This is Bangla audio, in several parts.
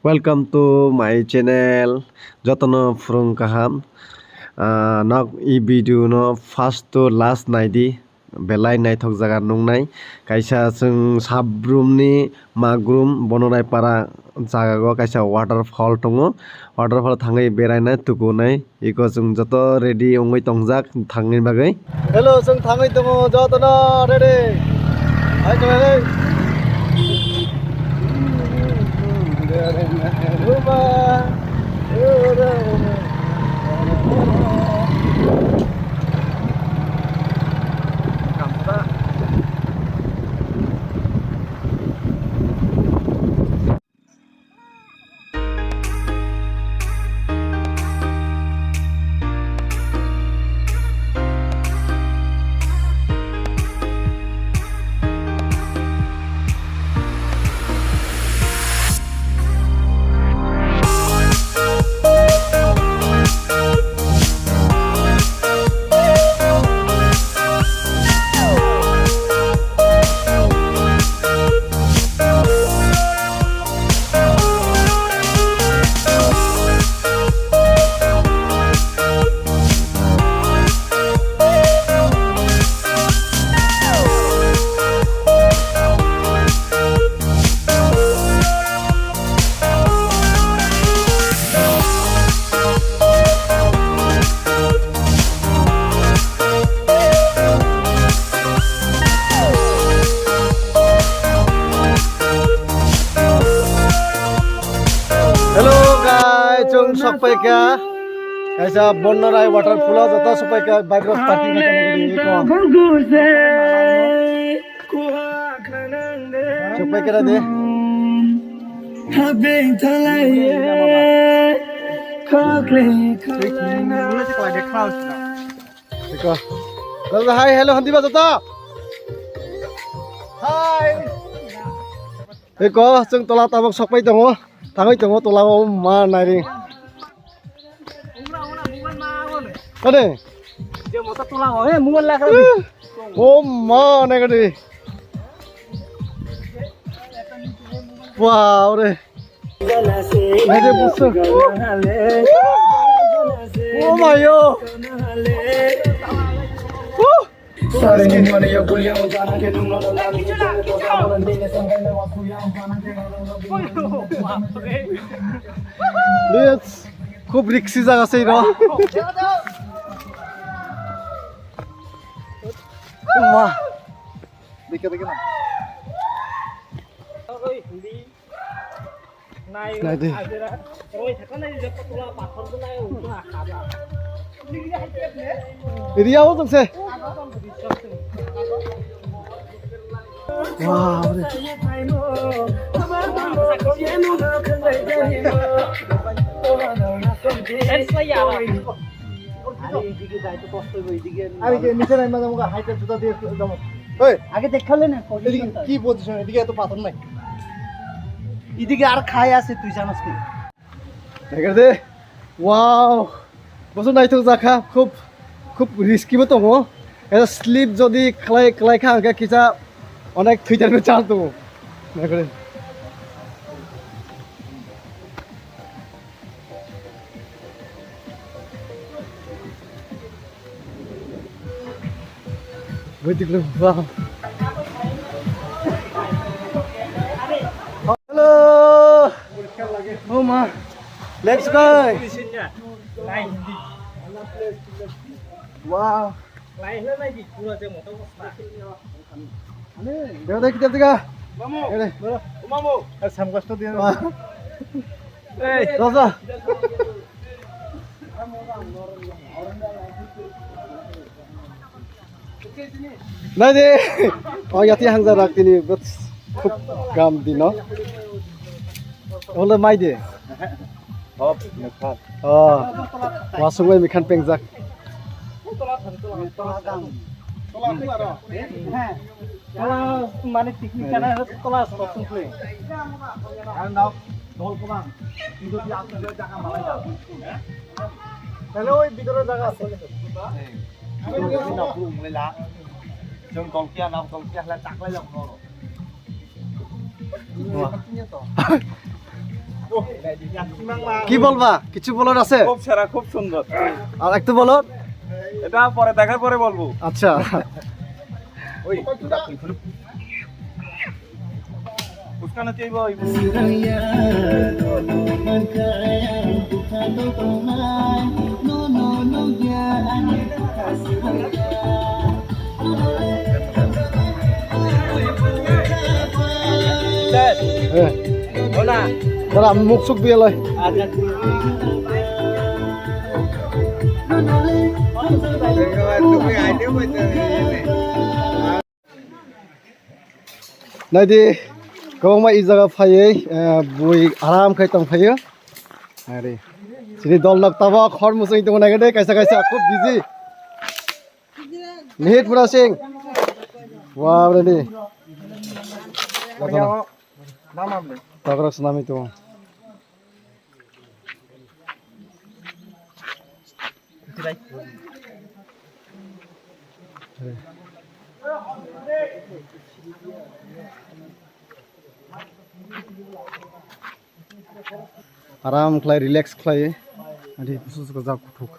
Welcome to my channel. Jotono from kaham. Nok I video no first to last naidi. Belai nai thok jaga nungnai. Kaisa sung sabrum ni magrum bonorai para jaga go kaisa waterfall tongo. Waterfall thangai berai nai tuku nai. Iko sung joto ready ongoi tongjak thangai bagai. Hello sung thangai tongo jotono ready. Hai chale. Chung sampai ke kaisa Bonorai waterfall jata sampai ke background party na sampai ke de Hi hello handiba jata Hi Eko chung tola tabok sampai tongo Tangai tongo tola ma nai Ade Dia mau tulang mungun lah Oh ma nai gadi Wow re Nai busu Oh my yo Let's खूप रिक्सी जागा सही ना माँ देखा देखा ना नहीं दे इरिया हो तुमसे वाह আরে কে নিচে নাই মানে মুগা হাইটার জুতা দিয়ে দাও ওই আগে দেখালে না এদিকে কি পজিশন এদিকে এত পাথর নাই এদিকে আর খাই আছে তুই জানাস কি দেখে দে ওয়াও বসো নাই তো জাখা খুব খুব রিস্কি মতো গো এটা স্লিপ যদি খেলাই খেলাই খা আগে কিছা অনেক থুইটার চাল তো দেখে Betul wow. Halo. Oh ma. Let's go. Wow. lain lagi pura je motor Dia dah kita tiga. mamu Ini. mamu Sam kasta dia. Rosa. Nah deh, oh ya tiang jarak ini buat cukup gam di no. Oleh mai deh. oh nekar Oh, masuk gue mikan pengjak. kalau মানে পিকনিক জানা তোলা সবসময় প্লে আর নাও ঢোল কোনা কিন্তু কি আপনাদের জায়গা মালাই যাও Hello, ওই ভিতরে জায়গা আছে। আমি নাও পুরো মলে লা জং কংকিয়া নাও কংকিয়া হলা চাকলাই যাও কি বলবা কিছু বলার আছে খুব সেরা খুব সুন্দর আর একটু বলো এটা পরে দেখার পরে বলবো আচ্ছা ওই উস্কানো চাইব হ্যাঁ ওলা দাঁড়া আমি মুখ চুখ দিয়ে লয় নাই di kau mai jaga phai bui aram khai tang phai are sini dol nak tawa khor musai tong na gade kaisa kaisa খুব busy nihit pura sing wow re নাম আমলে tabrak sunami to আরাম খাই রিল্যাক্স খাই আরে বুঝছ যা কুঠুক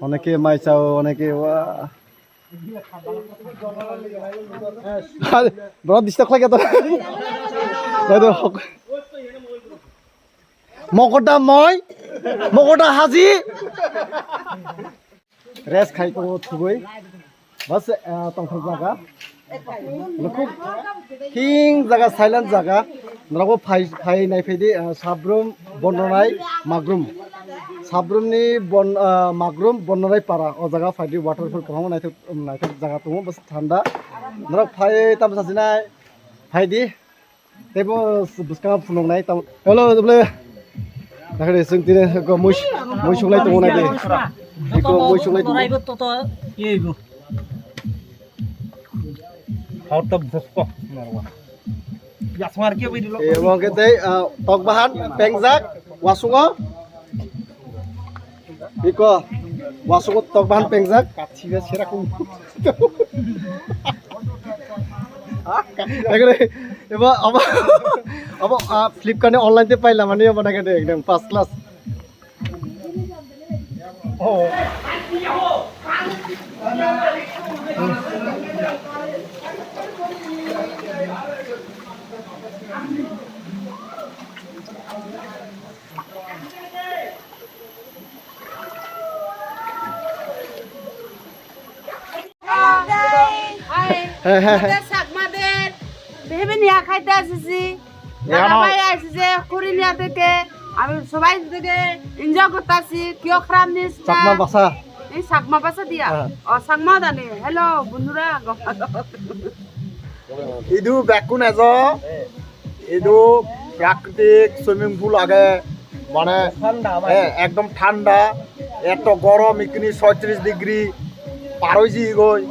অনেকে মাই চাও অনেকে ওয়া বড় ডিস্টার্ব লাগে তো মকটা হাজি রেস খাই কো থুগই বাস তংথ জায়গা খুব হিং জায়গা সাইলেন্ট জায়গা নরাবো ফাই নাই ফেদি সাব্রুম বন্ননাই মাগরুম সাব্রুমনি মাগরুম বন্ননাই পারা ও জায়গা ফাইদি ওয়াটারফল কম নাইথক জায়গা দङ বাস ঠান্ডা নরা ফাই তাম সাজিনাই ফাইদি তেবো বুসকা ফুনংনাই তাম हेलो বলে দেখে जों দিনে মই সংলাই দङ নাই দে ইকো মই সংলাই দङ তো তো কি হইব হাউটা বসকো নারবা ইয়াসমার কি বইদিল এবং কেতে তকবাহান পেংজাক ওয়াসুঙ ইকো ওয়াসুঙ তকবাহান পেংজাক কাছিবে সেরকম এখানে এবার আবার ফ্লিপকার্টে অনলাইনতে পাইলাম মানে বানাকে একদম ফার্স্ট ক্লাস ও ভেবে নিয়ে খাইতে আসিছি ভাই আসিছে করি নিয়ে থেকে আমি সবাই থেকে এনজয় করতেছি কিয় খারাপ নিস চাকমা বাসা এই সাকমা পাশা দিয়া ও সাকমা জানে হ্যালো বন্ধুরা ಇದು ব্যাকুন এজ ಇದು প্রাকৃতিক সুইমিং পুল আগে মানে একদম ঠান্ডা এত গরম ইকনি 36 ডিগ্রি পার হয়েছি গই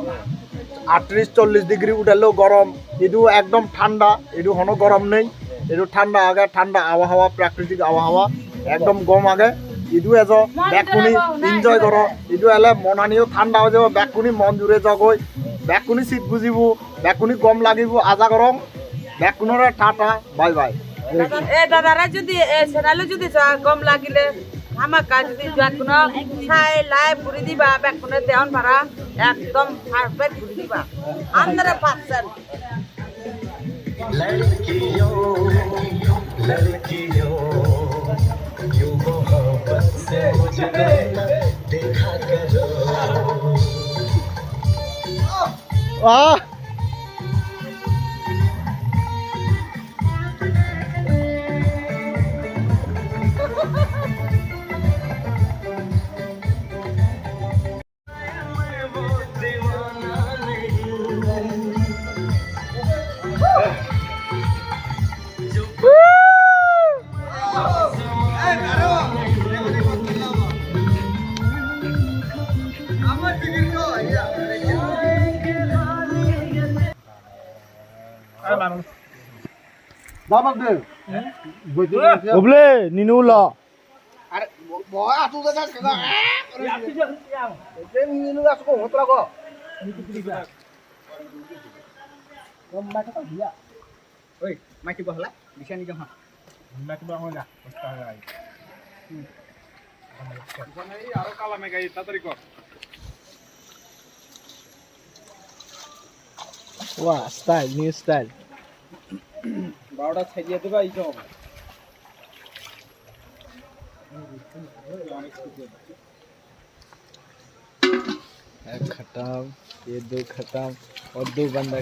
38-40 ডিগ্রি উঠালেও গরম ইদু একদম ঠান্ডা ইদু হনো গরম নেই ইদু ঠান্ডা আগে ঠান্ডা আবহাওয়া প্রাকৃতিক আবহাওয়া একদম গম আগে ইদু এজ ব্যাকুনি এনজয় কর ইদু এলে মনানিও ঠান্ডা হয়ে যাব ব্যাকুনি মন জুড়ে জগই ব্যাকুনি শীত বুঝিব ব্যাকুনি গম লাগিব আজা গরম ব্যাকুনরে টাটা বাই বাই এ দাদারা যদি সেনালে যদি গম লাগিলে আমাকা যদি ব্যাকুন ছাই লাই পুরি দিবা ব্যাকুনের দেওয়ান ভাড়া একদম পারফেক্ট পুরি দিবা 100% लड़कियों यूं मोहब्बत से मुझको देखा करो দাবাক দে বুবলে নিনুলা আরে বয় আতু দাদা কেদা এ নিনু গাছ কো হতরা গো ওই মাইকি বহলা দিশানি জমা ওয়াহ স্টাইল নিউ স্টাইল 12টা ছাইয়ে দেবা এই তো एक खत्म ये दो खत्म और दो बंदा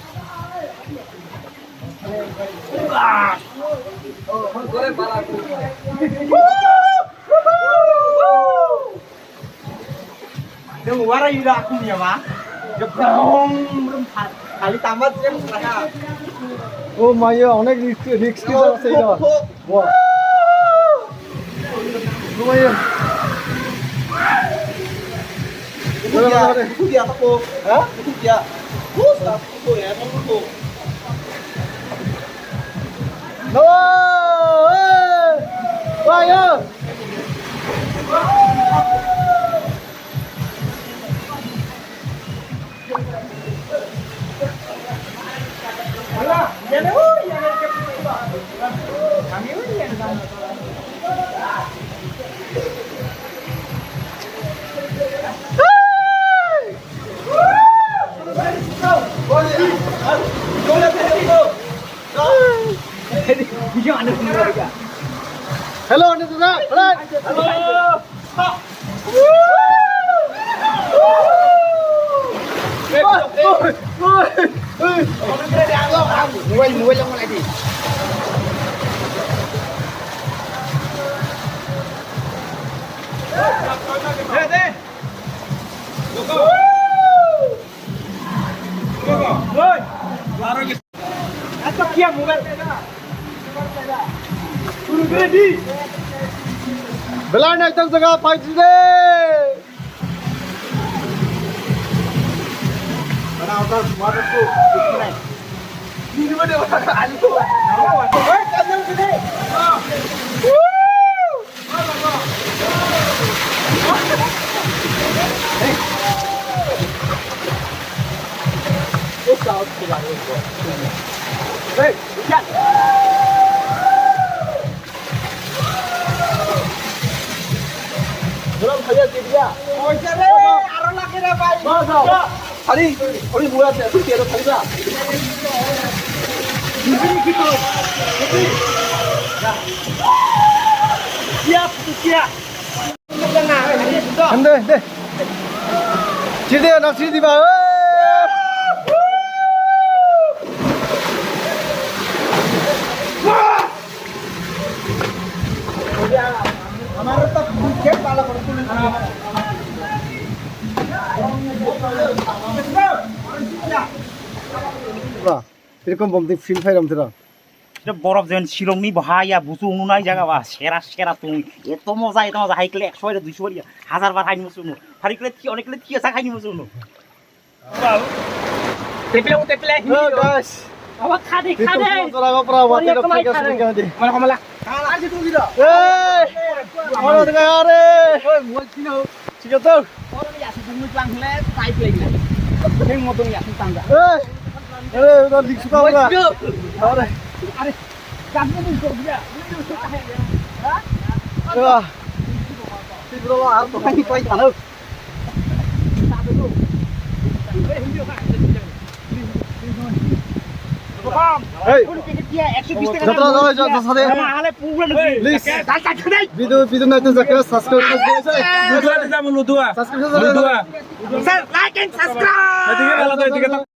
Đừng quá đây ra không nhiều má. Được không? Kali tamat dia sana. Oh my god, অনেক রিস্ক আছে এটা। বাহ। Oh my god. Itu dia teko. Hah? Itu dia. Stop teko ya, teko. No! Wah, ya. Hello, ini sudah. Nuôi trong này thì. Belai naik tang jaga pagi deh. Mana orang semua tu? Ini mana orang alim tu? Hei, kandang sini. Hei, lihat. Belum saya dia. Oh, jadi arah lagi dah baik. Masa? Hari buat saya tu tiada kali dah. Ini kita. Siap, siap. Ande, deh. Jadi nak sini di bawah. हमारे तक खेत वाला বাহ এরকম বলতে ফিল ফাইরাম তোরা এটা বরফ যেন শিলংনি বহাইয়া বুসু উনুনাই জায়গা বা সেরা সেরা তুমি এত মজা হাইকলে 100 বার 200 বার 1000 বার খাইনি মুসুনো ফারিকলে কি অনেকলে কি আসা খাইনি মুসুনো তেপলে গাইস আবার খাদে তোরা গপরা ওয়াতে ঠিক আছে গাদে মানে কমলা আজ তুমি দিরা এই বড় দেখা আরে ওই মোল কিনো ঠিক আছে বড় ইয়াসি তুমি প্লান হলে পাইপ লাগলা সেই মতন ইয়াসি তাঙ্গা এই আরে ওটা লিখছ কাওরা আরে আরে কামনে দিছ দিয়া হ্যাঁ বাহ তীব্র আর তো খাই কই জানো এই যতটা যাও যত সাথে ভিডিও নাই তো যাকে সাবস্ক্রাইব করে দিয়েছে স্যার লাইক এন্ড সাবস্ক্রাইব